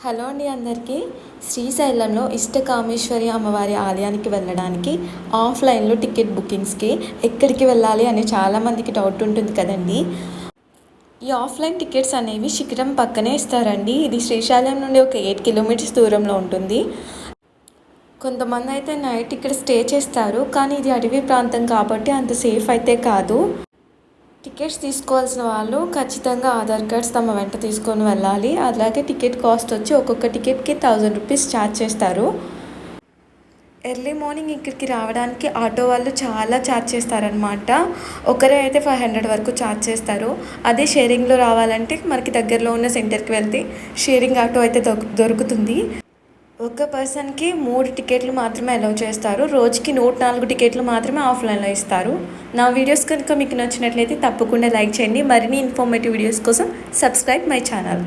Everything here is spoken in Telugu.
హలో అండి అందరికీ. శ్రీశైలంలో ఇష్టకామేశ్వరి అమ్మవారి ఆలయానికి వెళ్ళడానికి ఆఫ్లైన్లో టికెట్ బుకింగ్స్కి ఎక్కడికి వెళ్ళాలి అని చాలామందికి డౌట్ ఉంటుంది కదండి. ఈ ఆఫ్లైన్ టికెట్స్ అనేవి శిఖరం పక్కనే ఇస్తారండి. ఇది శ్రీశైలం నుండి ఒక 8 కిలోమీటర్స్ దూరంలో ఉంటుంది. కొంతమంది అయితే నైట్ ఇక్కడ స్టే చేస్తారు, కానీ ఇది అడవి ప్రాంతం కాబట్టి అంత సేఫ్ అయితే కాదు. టికెట్స్ తీసుకోవాల్సిన వాళ్ళు ఖచ్చితంగా ఆధార్ కార్డ్స్ తమ వెంట తీసుకొని వెళ్ళాలి. అలాగే టికెట్ కాస్ట్ వచ్చి ఒక్కొక్క టికెట్కి 1000 రూపీస్ ఛార్జ్ చేస్తారు. ఎర్లీ మార్నింగ్ ఇక్కడికి రావడానికి ఆటో వాళ్ళు చాలా ఛార్జ్ చేస్తారనమాట. ఒకరే అయితే 500 వరకు ఛార్జ్ చేస్తారు. అదే షేరింగ్లో రావాలంటే మనకి దగ్గరలో ఉన్న సెంటర్కి వెళ్తే షేరింగ్ ఆటో అయితే దొరుకుతుంది. ఒక పర్సన్కి 3 టికెట్లు మాత్రమే అలౌ చేస్తారు. రోజుకి 104 టికెట్లు మాత్రమే ఆఫ్లైన్లో ఇస్తారు. నా వీడియోస్ కనుక మీకు నచ్చినట్లయితే తప్పకుండా లైక్ చేయండి. మరిన్ని ఇన్ఫర్మేటివ్ వీడియోస్ కోసం సబ్స్క్రైబ్ మై ఛానల్.